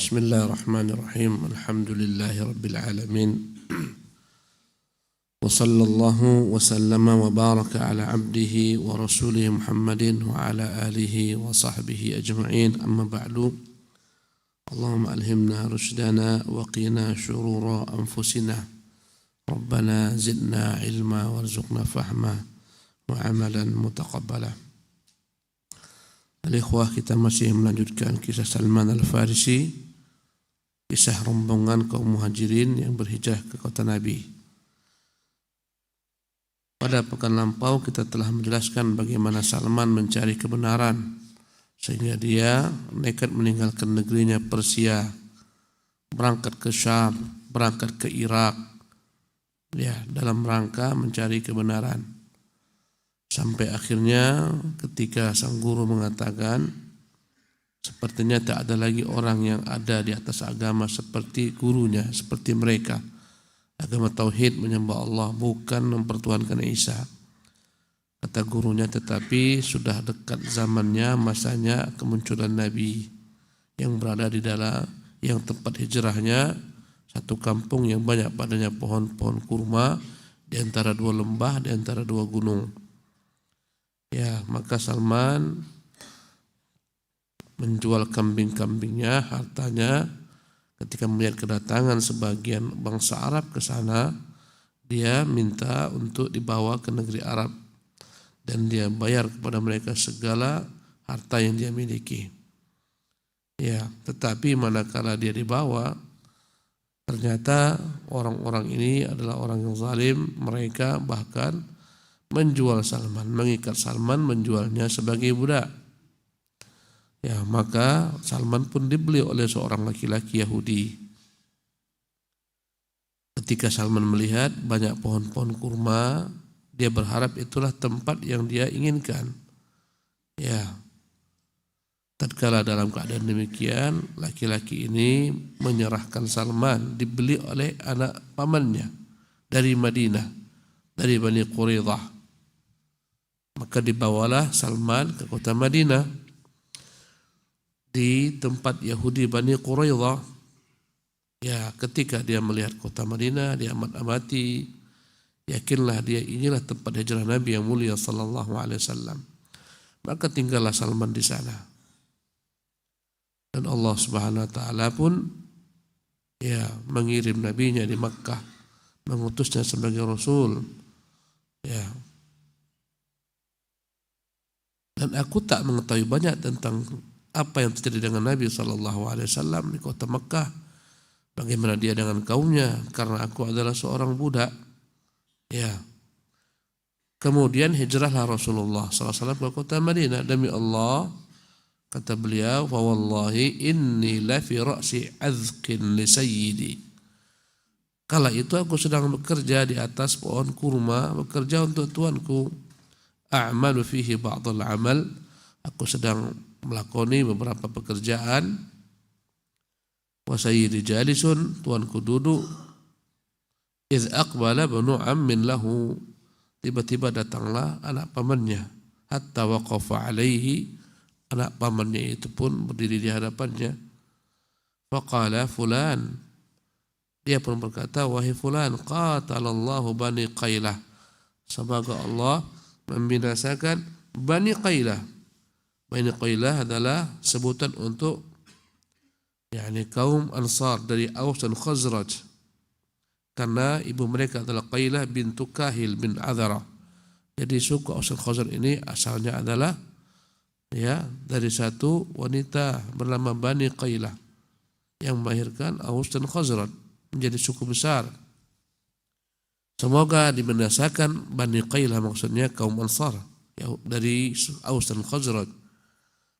Bismillahirrahmanirrahim. Alhamdulillahirabbil alamin. Wa sallallahu wa sallama wa baraka ala abdihi wa rasulih Muhammadin wa ala alihi wa sahbihi ajma'in. Amma ba'du. Allahumma alhimna rushdana wa qina syurura anfusina. Rabbana zidna ilma warzuqna fahma wa amalan mutaqabbala. Al-ikhwah, kita masih melanjutkan kisah Salman Al-Farisi, kisah rombongan kaum muhajirin yang berhijrah ke kota Nabi. Pada pekan lampau kita telah menjelaskan bagaimana Salman mencari kebenaran sehingga dia nekat meninggalkan negerinya Persia, berangkat ke Syam, berangkat ke Irak, dalam rangka mencari kebenaran. Sampai akhirnya ketika sang guru mengatakan, sepertinya tak ada lagi orang yang ada di atas agama seperti gurunya, seperti mereka. Agama tauhid, menyembah Allah, bukan mempertuhankan Isa. Kata gurunya, tetapi sudah dekat zamannya, masanya kemunculan Nabi yang berada di dalam yang tempat hijrahnya satu kampung yang banyak padanya pohon-pohon kurma di antara dua lembah, di antara dua gunung. Maka Salman menjual kambing-kambingnya, hartanya. Ketika melihat kedatangan sebagian bangsa Arab ke sana, dia minta untuk dibawa ke negeri Arab dan dia bayar kepada mereka segala harta yang dia miliki. Tetapi manakala dia dibawa, ternyata orang-orang ini adalah orang yang zalim. Mereka bahkan menjual Salman, mengikat Salman, menjualnya sebagai budak. Maka Salman pun dibeli oleh seorang laki-laki Yahudi. Ketika Salman melihat banyak pohon-pohon kurma, dia berharap itulah tempat yang dia inginkan. Tatkala dalam keadaan demikian, laki-laki ini menyerahkan Salman, dibeli oleh anak pamannya dari Madinah, dari Bani Quraidah. Maka dibawalah Salman ke kota Madinah. Di tempat Yahudi Bani Quraidah, ketika dia melihat kota Madinah, dia amat-amati, yakinlah dia inilah tempat hijrah Nabi yang mulia sallallahu alaihi wasallam. Maka tinggallah Salman di sana. Dan Allah Subhanahu wa taala pun mengirim nabinya di Makkah, mengutusnya sebagai rasul. Dan aku tak mengetahui banyak tentang apa yang terjadi dengan Nabi SAW di kota Makkah, bagaimana dia dengan kaumnya, karena aku adalah seorang budak. Kemudian hijrahlah Rasulullah SAW ke kota Madinah. Demi Allah, kata beliau, fa wallahi inni la fi ra'si azqin li sayyidi. Kala itu aku sedang bekerja di atas pohon kurma, bekerja untuk tuanku. A'malu fihi ba'dal amal, aku sedang melakoni beberapa pekerjaan. Wa sayyidi jalisun, tuanku duduk. Idz aqbala banu ammin lahu, tiba-tiba datanglah anak pamannya. Hatta waqafa alaihi, anak pamannya itu pun berdiri di hadapannya. Faqala fulan, dia pun berkata, wahai fulan, qatalallahu bani Qailah, semoga Allah membinasakan Bani Qailah. Bani Qailah adalah sebutan untuk kaum Ansar dari Aus dan Khazraj, karena ibu mereka adalah Qailah bintu Kahil bin Adharah. Jadi suku Aus dan Khazraj ini asalnya adalah dari satu wanita bernama Bani Qailah yang melahirkan Aus dan Khazraj menjadi suku besar. Semoga dibinasakan Bani Qailah, maksudnya kaum Ansar dari Aus dan Khazraj.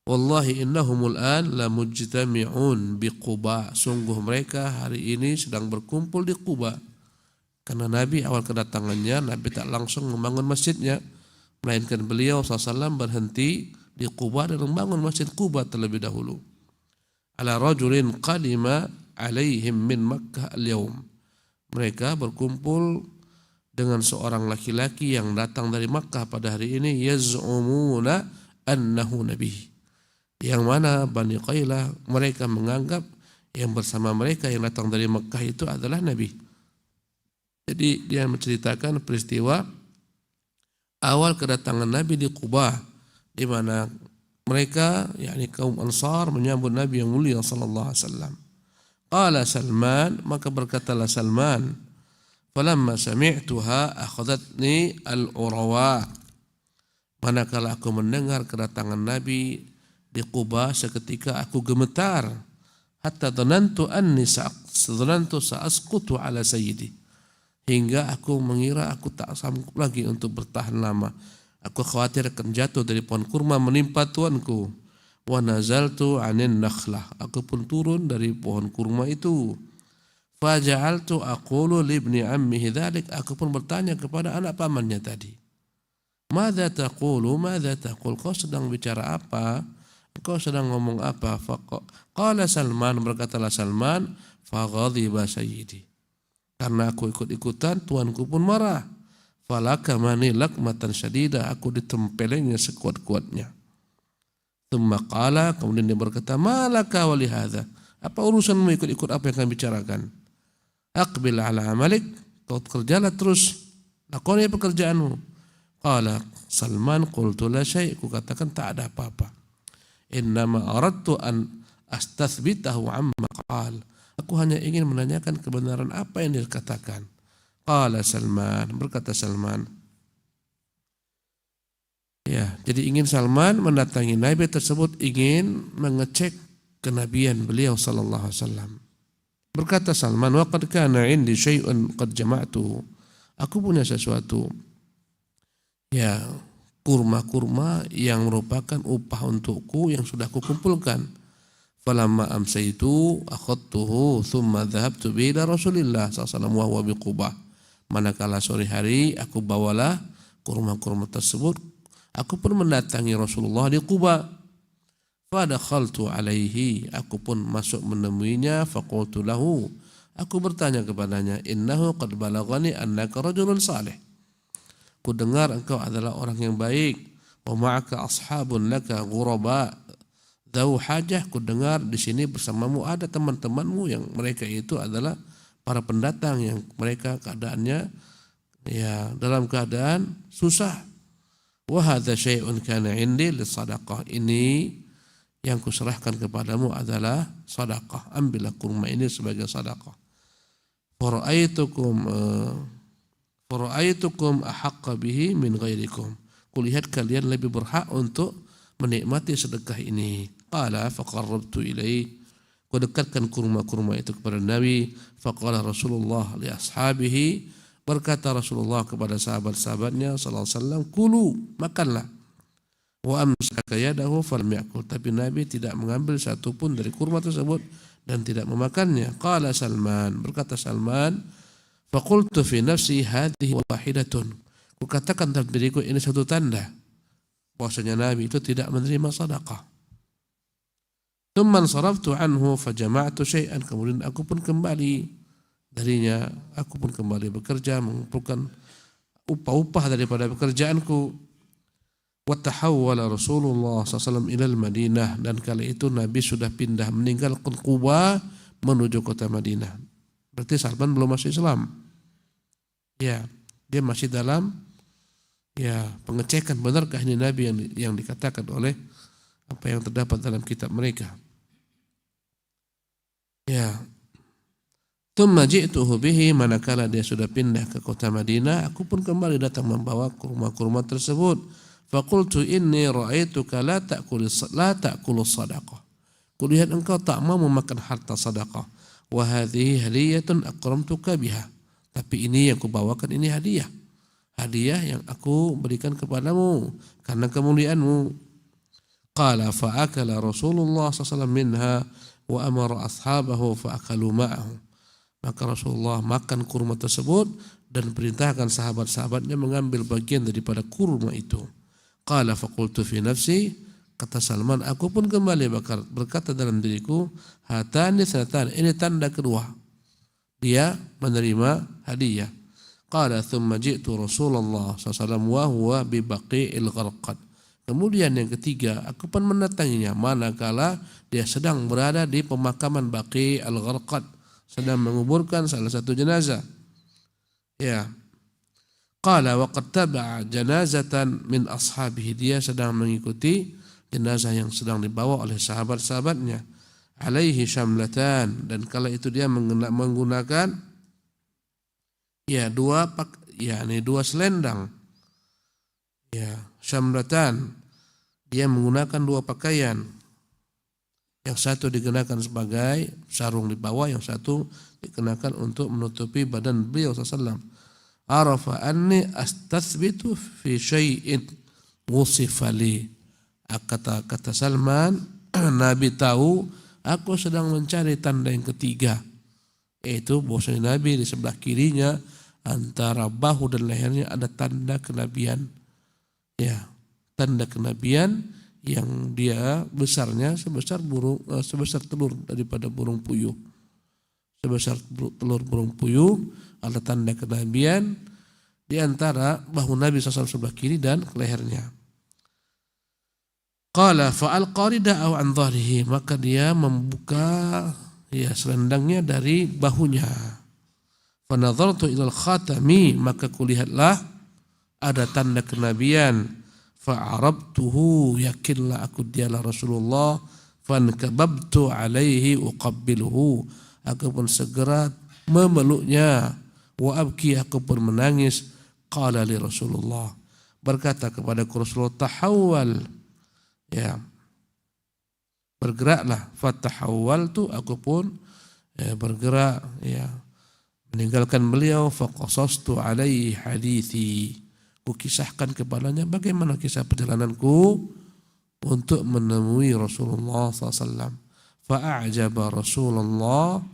Wallahi innahumul an la mujtami'un bi Quba, sungguh mereka hari ini sedang berkumpul di Quba. Karena Nabi awal kedatangannya, Nabi tak langsung membangun masjidnya, melainkan beliau SAW berhenti di Quba dan membangun masjid Quba terlebih dahulu. Ala rajulin qadima alaihim min Makkah al-yawm, mereka berkumpul dengan seorang laki-laki yang datang dari Makkah pada hari ini, yaz'umuna annahu nabi, yang mana Bani Qailah mereka menganggap yang bersama mereka yang datang dari Mekah itu adalah Nabi. Jadi dia menceritakan peristiwa awal kedatangan Nabi di Quba, di mana mereka yakni kaum Ansar menyambut Nabi yang mulia sallallahu alaihi wasallam. Qala Salman, maka berkatalah Salman, falamma sami'tuha akhadatni al-urawa. Manakala aku mendengar kedatangan Nabi di Quba, seketika aku gemetar. Hatta dhanantu sa'asqutu ala sayyidi. Hingga aku mengira aku tak sanggup lagi untuk bertahan lama. Aku khawatir akan jatuh dari pohon kurma menimpa tuanku. Wa nazaltu 'anin nakhlah. Aku pun turun dari pohon kurma itu. Fa ja'altu aqulu li ibni ammihi dzalik. Aku pun bertanya kepada anak pamannya tadi. Madza taqulu? Kau sedang bicara apa? Kau sedang ngomong apa? Qala Salman, berkatalah Salman, fa ghadiba sayyidi. Karena aku ikut-ikutan, tuanku pun marah. Falaka mani lakmatan syadida, aku ditempelengnya sekuat-kuatnya. Tsumma qala, kemudian dia berkata, malaka wa li hadza? Apa urusanmu ikut-ikut apa yang kami bicarakan? Aqbil ala amalik, kau kerjalah terus, lakoni pekerjaanmu. Qala Salman, qultu la syai', ku katakan tak ada apa-apa. Innama aradtu an astathbitahu amma qala. Aku hanya ingin menanyakan kebenaran apa yang dia katakan. Qala Salman, berkata Salman. Ya, jadi ingin Salman mendatangi Nabi tersebut, ingin mengecek kenabian beliau sallallahu alaihi wasallam. Berkata Salman, wa qad kana 'indi syai'un qad jama'tuhu. Aku punya sesuatu. Ya, kurma-kurma yang merupakan upah untukku yang sudah kukumpulkan. Falamma amsaitu akhadtuhu thumma dhahabtu bihi ila Rasulillah sallallahu alaihi wasallam wa huwa biqubah. Manakala sore hari aku bawalah kurma-kurma tersebut, aku pun mendatangi Rasulullah di Quba. Fa dakhaltu alaihi, aku pun masuk menemuinya. Faqultu lahu, aku bertanya kepadanya, innahu qad balaghani annaka rajulun salih. Ku dengar engkau adalah orang yang baik. Wa ma'aka ashabun laka ghuraba dzau hajah. Ku dengar di sini bersamamu ada teman-temanmu yang mereka itu adalah para pendatang yang mereka keadaannya ya dalam keadaan susah. Wa hadza syai'un kana 'indi lis-shadaqah. Ini yang kuserahkan kepadamu adalah sedekah. Ambillah kurma ini sebagai sedekah. Fara'aitukum ahaqqa bihi min ghairikum. Kulihat kalian lebih berhak untuk menikmati sedekah ini. Qala faqarrabtu ilaihi. Kudekatkan kurma-kurma itu kepada Nabi. Faqala Rasulullah li ashabihi. Berkata Rasulullah kepada sahabat-sahabatnya sallallahu alaihi wasallam, kulu, makanlah. Wa amsaka yadahu falam yakul. Tapi Nabi tidak mengambil satu pun dari kurma tersebut dan tidak memakannya. Qala Salman, berkata Salman, faqultu fi nafsi hadhihi wahidatun. Kukatakan dalam diriku ini satu tanda bahwasanya Nabi itu tidak menerima sedekah. Tsumma saraftu anhu fajama'tu syai'an. Kemudian aku pun kembali darinya, aku pun kembali bekerja mengumpulkan upah-upah daripada pekerjaanku. Wa tahawwala Rasulullah SAW ilal Madinah. Dan kali itu Nabi sudah pindah meninggalkan Quba menuju kota Madinah. Berarti Salman belum masuk Islam. Ya, dia masih dalam pengecekan benarkah ini Nabi yang dikatakan oleh apa yang terdapat dalam kitab mereka. Ya. Tsumma ji'tuhu bihi, manakala dia sudah pindah ke kota Madinah, aku pun kembali datang membawa kurma-kurma tersebut. Faqultu inni ra'aituka la ta'kulu sadaqah. Kulihat engkau tak mau memakan harta sedekah. Wa hadhihi hadiyatun akramtuka biha. Tapi ini yang kubawakan ini hadiah. Hadiah yang aku berikan kepadamu karena kemuliaanmu. Qala fa'akala Rasulullah sallallahu alaihi wasallam minha wa amara ashabahu fa'akalu ma'ahu. Maka Rasulullah makan kurma tersebut dan perintahkan sahabat-sahabatnya mengambil bagian daripada kurma itu. Qala faqultu fi nafsi, kata Salman, aku pun kembali berkata dalam diriku, hatani sanatan, ini tanda kedua dia menerima hadiah. Qala thumma ji'tu Rasulullah sallallahu alaihi wasallam wa huwa bi baqi'il gharqad. Kemudian yang ketiga, aku pun mendatanginya manakala dia sedang berada di pemakaman Baqi al-Gharqad, sedang menguburkan salah satu jenazah. Ya. Qala wa qad taba'a janazatan min ashabihi, dia sedang mengikuti jenazah yang sedang dibawa oleh sahabat-sahabatnya. Alaihi syamlatan, dan kala itu dia menggunakan dua selendang. Ya, syamlatan, dia menggunakan dua pakaian. Yang satu dikenakan sebagai sarung di bawah, yang satu dikenakan untuk menutupi badan beliau sallallahu. Arafa anni astathbitu fi syai'in wusifa li. Kata Salman, Nabi tahu aku sedang mencari tanda yang ketiga, yaitu bahwasanya Nabi di sebelah kirinya antara bahu dan lehernya ada tanda kenabian. Ya, tanda kenabian yang dia besarnya sebesar telur daripada burung puyuh. Sebesar telur burung puyuh ada tanda kenabian di antara bahu Nabi SAW sebelah kiri dan lehernya. Qala fa'alqa rida'ahu an dhahrihi, maka dia membuka selendangnya dari bahunya. Fa nadhartu ilal khatami, maka kulihatlah ada tanda kenabian. Fa'arabtuhu, yakinlah aku dialah Rasulullah. Fankababtu alaihi uqabbiluhu, aku pun segera memeluknya. Wa abki, aku pun menangis. Qala li Rasulullah, berkata kepada Rasulullah, tahawwal, ya, bergeraklah. Fatahawwaltu, aku pun bergerak, ya, meninggalkan beliau. Faqasastu alaihi hadithi, kukisahkan kepadanya bagaimana kisah perjalananku untuk menemui Rasulullah SAW. Fa'ajaba Rasulullah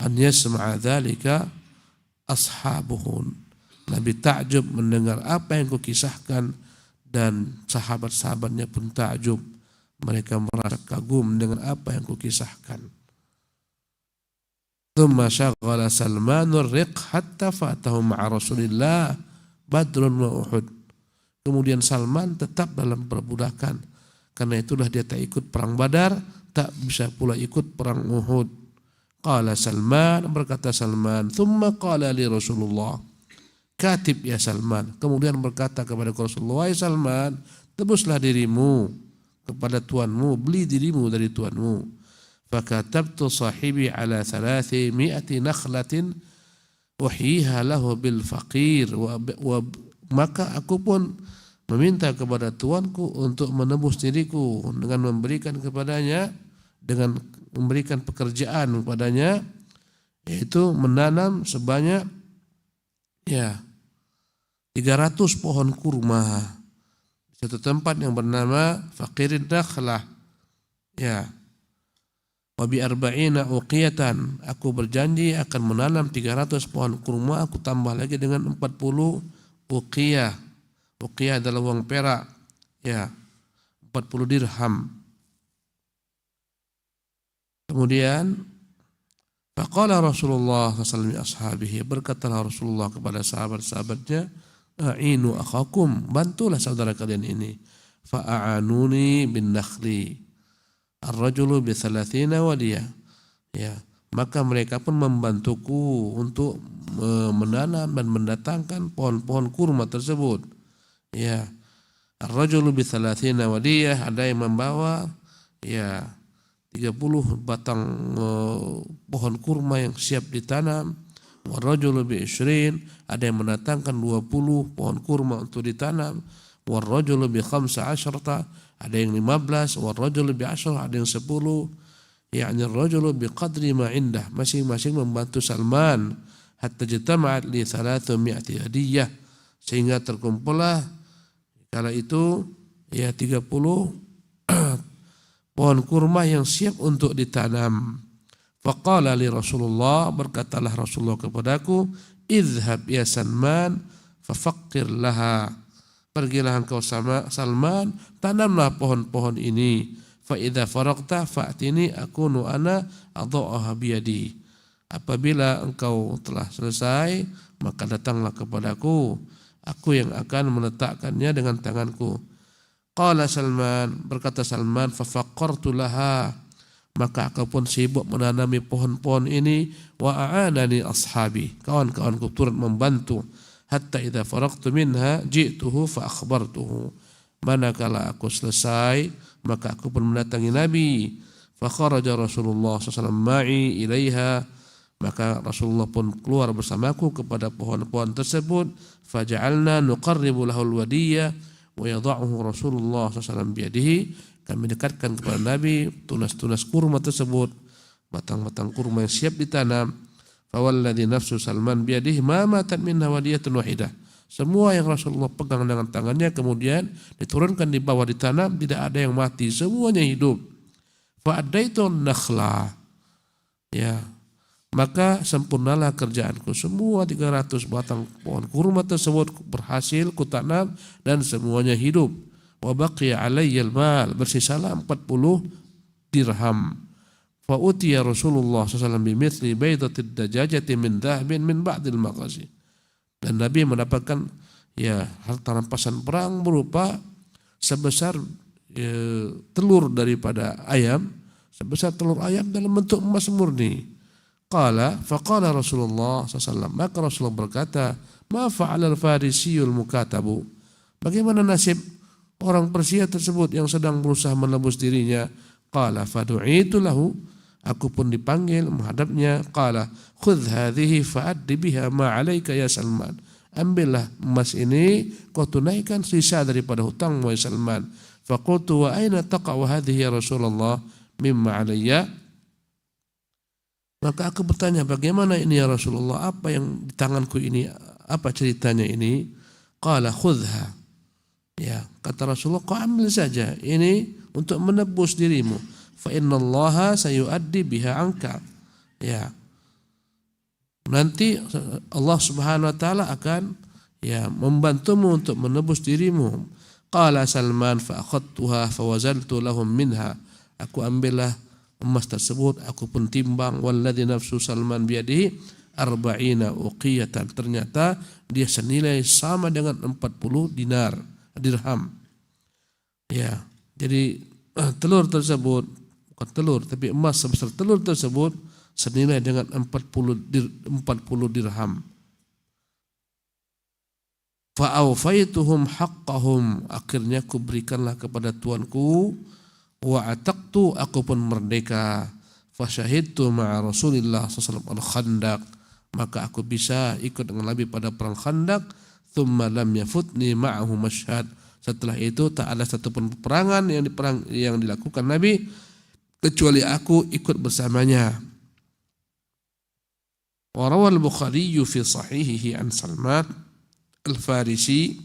an yasma'a dzalika ashabuhun, Nabi takjub mendengar apa yang kukisahkan, dan sahabat-sahabatnya pun takjub, mereka merasa kagum dengan apa yang kukisahkan. Tsumma syaghala Salmanur riq hatta fatahu ma'a Rasulillah Badrun wa Uhud. Kemudian Salman tetap dalam perbudakan, karena itulah dia tak ikut perang Badar, tak bisa pula ikut perang Uhud. Qala Salman, berkata Salman, thumma qala li Rasulullah, katib ya Salman, kemudian berkata kepada Rasulullah, wahai Salman, tebuslah dirimu kepada tuanmu, beli dirimu dari tuanmu. Fakatabtu sahibi ala 300 nakhlatin uhyiha lahu bil faqir, maka aku pun meminta kepada tuanku untuk menebus diriku dengan memberikan kepadanya, dengan memberikan pekerjaan kepadanya, yaitu menanam sebanyak 300 pohon kurma di satu tempat yang bernama Faqirin Nakhlah. Ya. Wa bi 40 uqiyatan, aku berjanji akan menanam 300 pohon kurma, aku tambah lagi dengan 40 uqiyah. Uqiyah adalah uang perak, ya, 40 dirham. Kemudian faqala Rasulullah sallallahu alaihi ashabihi, berkatalah Rasulullah kepada sahabat-sahabatnya, a'inu akhakum, bantulah saudara kalian ini. Fa'anuni bin nakhli ar-rajulu bi 30 waliyah. Ya, maka mereka pun membantuku untuk menanam dan mendatangkan pohon-pohon kurma tersebut. Ya, ar-rajulu bi 30 waliyah, ada yang membawa 30 batang pohon kurma yang siap ditanam. War-rajulu bi 20, ada yang mendatangkan 20 pohon kurma untuk ditanam. War-rajulu bi 15, ada yang 15, war-rajulu bi 10, ada yang 10. Yani ar-rajulu bi qadri ma indah, masing-masing membantu Salman hatta jatama'at li 300 hadiyah, sehingga terkumpullah kala itu 30 pohon kurma yang siap untuk ditanam. Faqala li Rasulullah, berkatalah Rasulullah kepadaku, idhhab ya Salman fafaqqir laha, pergilah engkau sama Salman, tanamlah pohon-pohon ini. Fa idza faragta fa'tini akunu ana adha'aha biyadi, apabila engkau telah selesai maka datanglah kepadaku, aku yang akan meletakkannya dengan tanganku. Qala Salman, berkata Salman, fafaqartu laha, maka aku pun sibuk menanami pohon-pohon ini, wa a'anani ashabi, kawan-kawanku turut membantu, hatta idza faraqtu minha ji'tuhu fa akhbartuhu, manakala aku selesai maka aku pun mendatangi Nabi, fa kharaja Rasulullah sallallahu alaihi wasallam ma'i ilaiha, maka Rasulullah pun keluar bersamaku kepada pohon-pohon tersebut, faja'alna nuqarribu lahul wadiyya wa yadha'uhu Rasulullah sallallahu alaihi wasallam biyadihi, kami dekatkan kepada Nabi tunas-tunas kurma tersebut, batang-batang kurma yang siap ditanam. Fawalladzi nafsu Salman biyadihi ma matat minha wadiyatun wahidah, semua yang Rasulullah pegang dengan tangannya kemudian diturunkan di bawah ditanam, tidak ada yang mati, semuanya hidup. Fa'adaitu nakhla, ya, maka sempurnalah kerjaanku, semua 300 batang pohon kurma tersebut berhasil kutanam dan semuanya hidup. Wa baqiya alayyal mal, bersisalah 40 dirham. Fa utiya Rasulullah sallallahu alaihi wasallam bimithli baydatid dajajati min dhahabin min ba'dil maqasi, dan Nabi mendapatkan ya harta rampasan perang berupa sebesar telur daripada ayam, sebesar telur ayam dalam bentuk emas murni. Faqala Rasulullah SAW, maka Rasulullah berkata, ma fa'alal farisiyul mukatabu, bagaimana nasib orang Persia tersebut yang sedang berusaha menebus dirinya? Qala fadu'itu lahu, aku pun dipanggil menghadapnya. Qala khudh hadhihi fa'addi biha ma 'alaika ya Salman, ambillah emas ini kau tunaikan sisa daripada hutangmu ya Salman. Faqultu wa aina taqa'u hadhihi ya Rasulullah mimma 'alayya, maka aku bertanya, bagaimana ini ya Rasulullah, apa yang di tanganku ini, apa ceritanya ini? Qala khudha, ya, kata Rasulullah, kau ambil saja ini untuk menebus dirimu. Fa innallaha sayuaddi biha anka, ya, nanti Allah Subhanahu wa taala akan ya membantumu untuk menebus dirimu. Qala Salman fa akhadtuha fa wazaltu lahum minha, aku ambillah emas tersebut, aku pun timbang. Walladzi nafsu Salman biyadihi 40 uqiyatan, ternyata dia senilai sama dengan 40 dirham. Ya, jadi telur tersebut, bukan telur tapi emas sebesar telur tersebut senilai dengan 40 dirham. Fa awfaituhum haqqahum, akhirnya ku berikanlah kepada tuanku. Wa ataqtu, aku pun merdeka. Fa syahidtu ma'a Rasulillah sallallahu alaihi wasallam al-Khandaq, maka aku bisa ikut dengan Nabi pada perang Khandaq. Tsumma lam yafutni ma'ahu masyhad, setelah itu tak ada satupun peperangan yang dilakukan Nabi kecuali aku ikut bersamanya. Wa rawal Bukhari fi sahihihi an Salman al-Farisi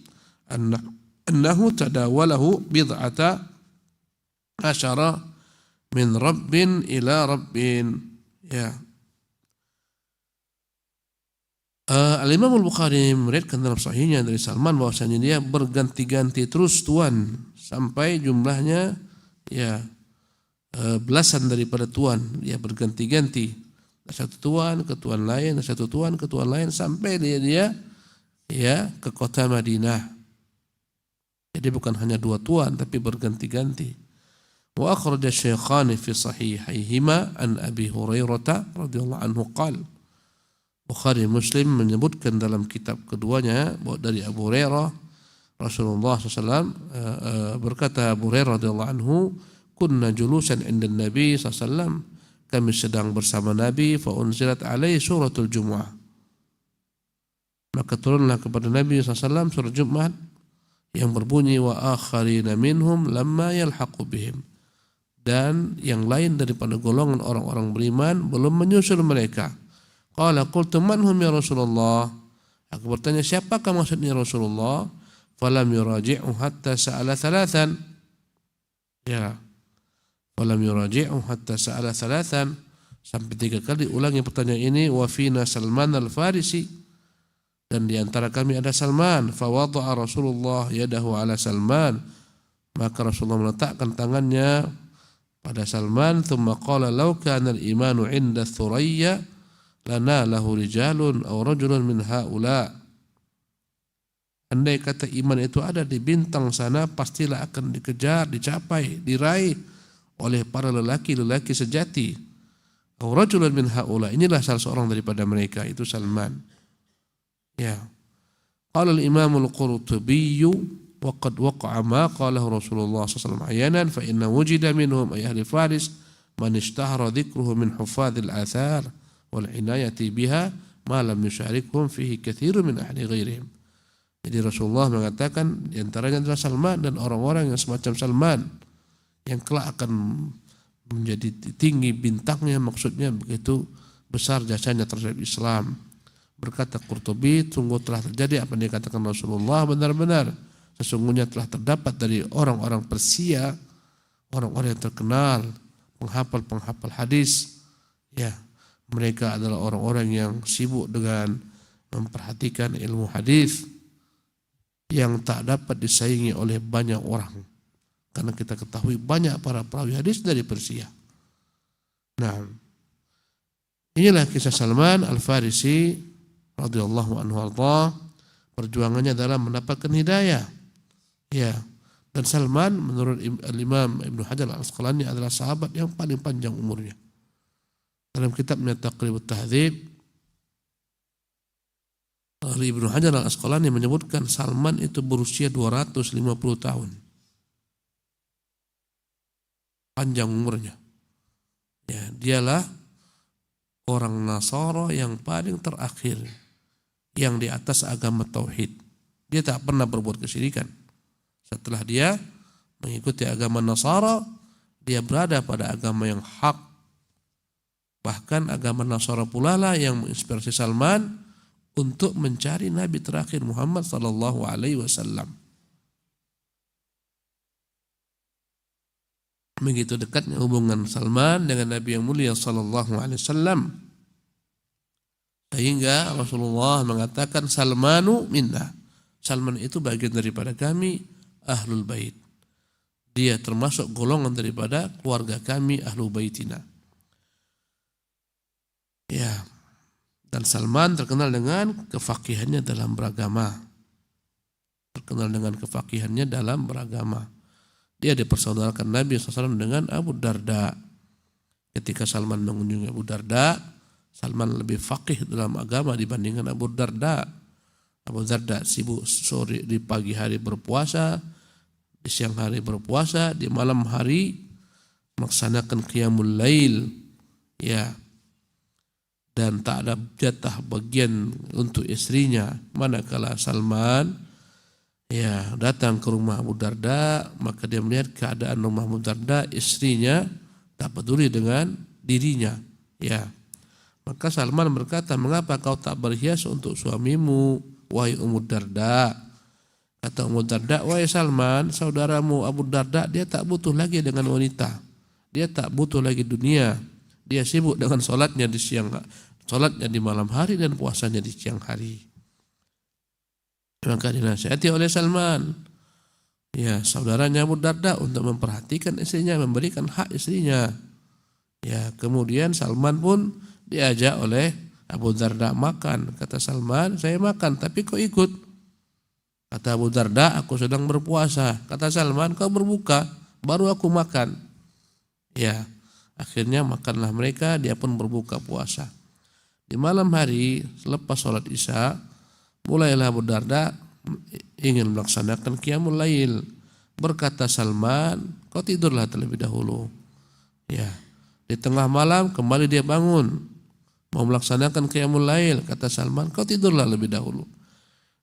annahu tadawalahu bid'ata asyara min rabbin ila rabbin, ya. Al-Imam Al-Bukhari meriwayatkan dalam sahihnya dari Salman bahwasanya dia berganti-ganti terus tuan sampai jumlahnya ya belasan daripada tuan, dia berganti-ganti, satu tuan ke tuan lain, satu tuan ke tuan lain, sampai dia ya ke kota Madinah. Jadi bukan hanya 2 tuan tapi berganti-ganti. Wa akhraja Shaykhani fi sahihayhima an Abi Hurairah radhiyallahu anhu qala, Bukhari Muslim menyebutkan dalam kitab keduanya bahwa dari Abu Hurairah, Rasulullah SAW berkata, Abu Hurairah radhiyallahu anhu, kunna julusan inda Nabi SAW, kami sedang bersama Nabi, fa unzilat alaihi suratul Jumu'ah, maka turunlah kepada Nabi SAW surah Jumat yang berbunyi wa akharina minhum lamma yalhaqu bihim, dan yang lain daripada golongan orang-orang beriman belum menyusul mereka. Qala qultu man hum ya Rasulullah, aku bertanya siapakah maksudnya Rasulullah? Falam yuraji'u hatta sa'ala thalathan, ya, falam yuraji'u hatta sa'ala thalathan, sampai 3 kali ulangi pertanyaan ini. Wa fina Salman al-Farisi, dan di antara kami ada Salman. Fa wada'a Rasulullah yadahu ala Salman, maka Rasulullah meletakkan tangannya pada Salman. Thumma qala law kana al-imanu 'inda Thurayya lana lahu rijalun aw rajulun min haula, Andai kata iman itu ada di bintang sana, pastilah akan dikejar, dicapai, diraih oleh para lelaki-lelaki sejati. Rajulun min haula, inilah salah seorang daripada mereka, itu Salman. Ya. Qala al-Imam al-Qurtubi wa qad waqa'a ma qalahu Rasulullah sallallahu alaihi wasallam ayanan fa inna wujida minhum ay ahli Faris man ishtahara dhikruhu min hufadhil athar wal inayati biha ma lam yusharikhum fihi katsirun min ahli ghairihim. Jadi Rasulullah mengatakan di antaranya adalah Salman dan orang-orang yang semacam Salman yang kelak akan menjadi tinggi bintangnya, maksudnya begitu besar jasanya terhadap Islam. Berkata Qurtubi, sungguh telah terjadi apa yang dikatakan Rasulullah benar-benar. Sesungguhnya telah terdapat dari orang-orang Persia, orang-orang yang terkenal, penghafal hadis. Ya, mereka adalah orang-orang yang sibuk dengan memperhatikan ilmu hadis yang tak dapat disaingi oleh banyak orang. Karena kita ketahui banyak para perawi hadis dari Persia. Nah, inilah kisah Salman Al-Farisi radhiyallahu anhu arda. Perjuangannya adalah mendapatkan hidayah. Ya, dan Salman menurut Imam Ibnu Hajar Al-Asqalani adalah sahabat yang paling panjang umurnya. Dalam kitabnya Taqribut Tahdzib, Ibnu Hajar Al-Asqalani menyebutkan Salman itu berusia 250 tahun. Panjang umurnya. Ya, dialah orang Nasara yang paling terakhir, yang di atas agama tauhid. Dia tak pernah berbuat kesyirikan. Setelah dia mengikuti agama Nasara, dia berada pada agama yang hak. Bahkan agama Nasara pula lah yang menginspirasi Salman untuk mencari Nabi terakhir Muhammad sallallahu alaihi wasallam. Begitu dekatnya hubungan Salman dengan Nabi yang mulia sallallahu alaihi wasallam, sehingga Rasulullah mengatakan Salmanu minna. Salman itu bagian daripada kami ahlul bait. Dia termasuk golongan daripada keluarga kami ahlul baitina. Ya. Dan Salman terkenal dengan kefakihannya dalam beragama. Dia dipersaudarakan Nabi SAW dengan Abu Darda. Ketika Salman mengunjungi Abu Darda, Salman lebih faqih dalam agama dibandingkan Abu Darda. Abu Darda sibuk sore di pagi hari berpuasa, di siang hari berpuasa, di malam hari melaksanakan qiyamul lail. Ya. Dan tak ada jatah bagian untuk istrinya. Manakala Salman datang ke rumah Abu Darda, maka dia melihat keadaan rumah Abu Darda, istrinya tak peduli dengan dirinya. Ya, maka Salman berkata, mengapa kau tak berhias untuk suamimu, wahai Abu Darda? Kata Abu Darda, wahai Salman, saudaramu Abu Darda, dia tak butuh lagi dengan wanita, dia tak butuh lagi dunia, dia sibuk dengan sholatnya di malam hari dan puasanya di siang hari. Maka dinasihati oleh Salman, ya, saudaranya Abu Darda untuk memperhatikan istrinya, memberikan hak istrinya. Ya, kemudian Salman pun diajak oleh Abu Darda makan. Kata Salman, saya makan, tapi kau ikut. Kata Abu Darda, aku sedang berpuasa. Kata Salman, kau berbuka, baru aku makan. Ya, akhirnya makanlah mereka, dia pun berbuka puasa. Di malam hari, selepas sholat Isya, mulailah Abu Darda ingin melaksanakan qiyamul lail. Berkata Salman, kau tidurlah terlebih dahulu. Ya, di tengah malam kembali dia bangun, mau melaksanakan qiyamul lail. Kata Salman, kau tidurlah lebih dahulu.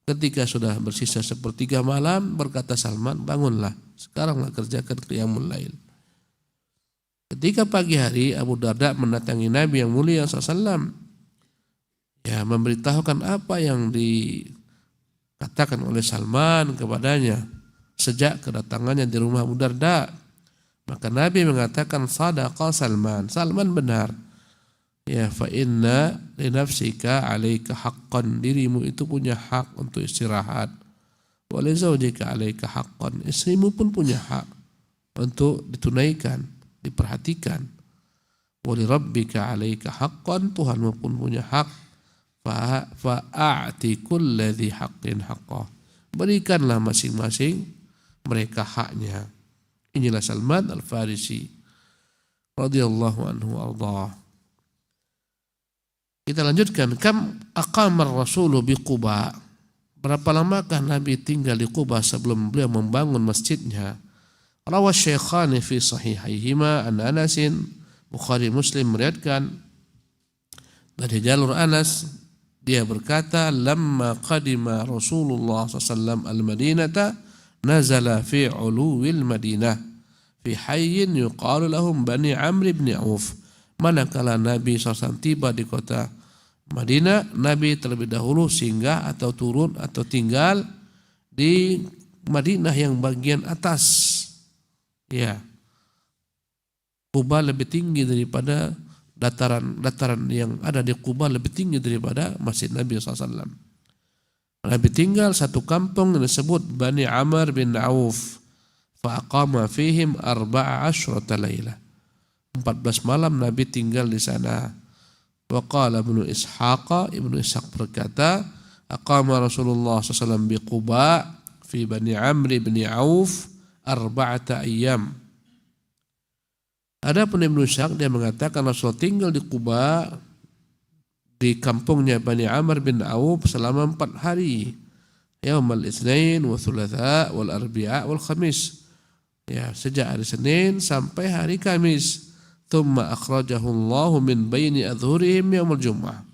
Ketika sudah bersisa sepertiga malam, berkata Salman, bangunlah, sekaranglah kerjakan qiyamul lail. Ketika pagi hari, Abu Darda mendatangi Nabi yang mulia SAW. Ya, memberitahukan apa yang dikatakan oleh Salman kepadanya sejak kedatangannya di rumah Abu Darda. Maka Nabi mengatakan, sadaqa Salman, Salman benar. Ya, fa inna li nafsika 'alaika haqqan, dirimu itu punya hak untuk istirahat. Wa li zawjika 'alaika haqqan, istrimu pun punya hak untuk ditunaikan, diperhatikan. Wa li rabbika 'alaika haqqan, Tuhanmu pun punya hak. Fa'ati kulladzi haqqin haqqah, berikanlah masing-masing mereka haknya. Inilah Salman Al-Farisi radhiyallahu anhu arda. Kita lanjutkan, kam aqamar rasulu bi Quba. Berapa lamakah Nabi tinggal di Quba sebelum beliau membangun masjidnya? Rawas Syekhani fi sahihaihima an Anasin, Bukhari Muslim meriwayatkan dari jalur Anas, dia berkata, lamma qadima Rasulullah SAW al-Madinata nazala fi uluwil Madinah fi hayyin yuqalu lahum Bani Amr ibn Auf. Manakala Nabi SAW tiba di kota Madinah, Nabi terlebih dahulu singgah atau turun atau tinggal di Madinah yang bagian atas. Ya, Quba lebih tinggi daripada dataran yang ada di Quba lebih tinggi daripada Masjid Nabi SAW. Nabi tinggal satu kampung yang disebut Bani Amr bin Auf. Fa'aqama fihim 14 laylah. 14 malam Nabi tinggal di sana. Wa qala Ibnu Ishaq berkata, aqama Rasulullah SAW bi Quba fi Bani Amr bin Auf 4 ayyam. Adapun Ibnu Ishaq dia mengatakan Rasul tinggal di Quba di kampungnya Bani Amr bin Auf selama 4 hari. Yaumal Itsnain wa Thulatha wal Arbi'a wal Khamis. Ya, sejak hari Senin sampai hari Kamis. Tsumma akhrajahu Allah min baini adhurihim yaumul Jum'ah.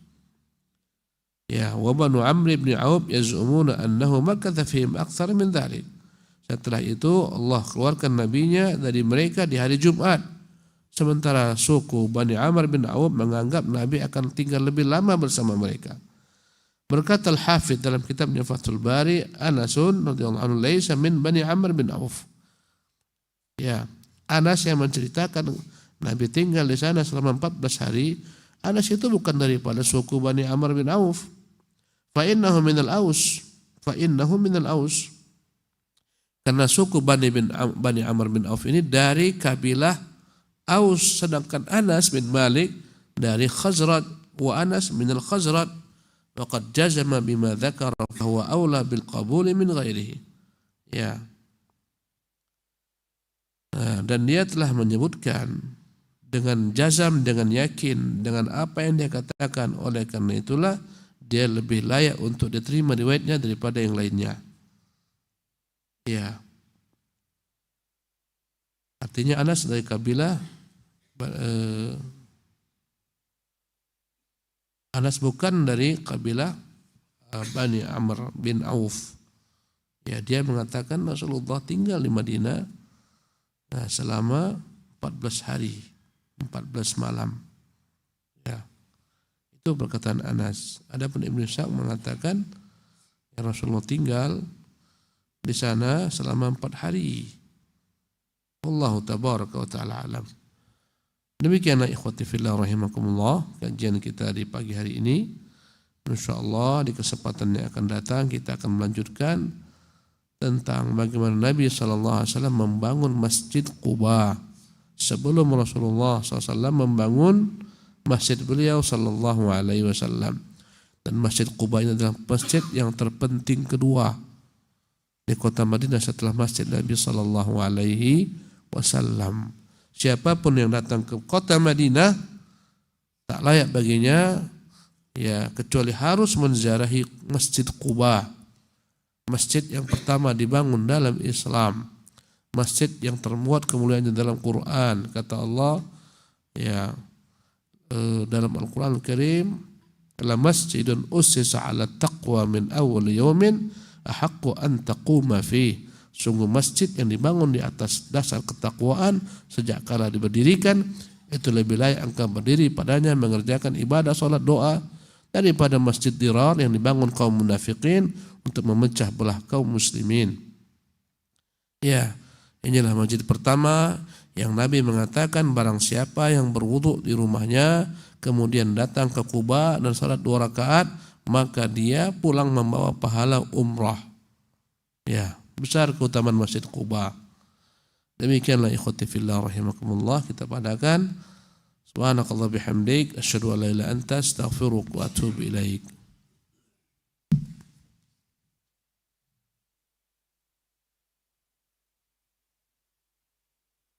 Ya, wa Banu Amr bin Auf yaz'umuna annahu makatha fihim aktsar min dzalik. Setelah itu Allah keluarkan nabinya dari mereka di hari Jumat. Sementara suku Bani Amr bin Auf menganggap Nabi akan tinggal lebih lama bersama mereka. Berkata Al-Hafidz dalam kitabnya Fathul Bari, Anasun radhiyallahu anhu laisa min Bani Amr bin Auf. Ya, Anas yang menceritakan Nabi tinggal di sana selama 14 hari, Anas itu bukan daripada suku Bani Amr bin Auf. Fa innahu minal Aus. Karena suku Bani Amr bin Auf ini dari kabilah Aus, sedangkan Anas bin Malik dari Khazraj, wa Anas minal Khazraj. Wa qad jazama bima dzakara fa huwa aula bil qabul min ghairihi. Ya. Nah, dan dia telah menyebutkan dengan jazam, dengan yakin, dengan apa yang dia katakan. Oleh karena itulah dia lebih layak untuk diterima riwayatnya daripada yang lainnya. Ya, artinya Anas dari kabilah Anas bukan dari kabilah Bani Amr bin Auf. Ya, dia mengatakan Rasulullah tinggal di Madinah selama 14 hari, 14 malam. Ya, itu perkataan Anas. Adapun Ibnu Ishaq mengatakan ya, Rasulullah tinggal di sana selama 4 hari. Wallahu tabaraka wa ta'ala alam. Demikianlah ikhwati fillah rahimakumullah kajian kita di pagi hari ini. Insyaallah di kesempatan yang akan datang kita akan melanjutkan tentang bagaimana Nabi SAW membangun Masjid Quba sebelum Rasulullah SAW membangun masjid beliau sallallahu alaihi wasallam. Dan Masjid Quba ini adalah masjid yang terpenting kedua di kota Madinah setelah Masjid Nabi sallallahu alaihi wasallam. Siapapun yang datang ke kota Madinah tak layak baginya ya kecuali harus menziarahi Masjid Quba. Masjid yang pertama dibangun dalam Islam. Masjid yang termuat kemuliaannya dalam Quran. Kata Allah ya dalam Al-Quran Al-Karim, la masjidun ussisa ala taqwa min awal yawmin ahaqqu an taquma fih. Sungguh masjid yang dibangun di atas dasar ketakwaan sejak kala diberdirikan itu lebih layak engkau berdiri padanya mengerjakan ibadah salat doa daripada masjid dirar yang dibangun kaum munafikin untuk memecah belah kaum muslimin. Ya, inilah masjid pertama yang Nabi mengatakan barang siapa yang berwudu di rumahnya kemudian datang ke Quba dan salat 2 rakaat maka dia pulang membawa pahala umrah. Ya, besar keutamaan Masjid Quba. Demikianlah ikhwati fillah rahimakumullah kita padakan. Subhanakallah bihamdik asyhadu an la ilaha illa anta astaghfiruka wa atubu ilaik.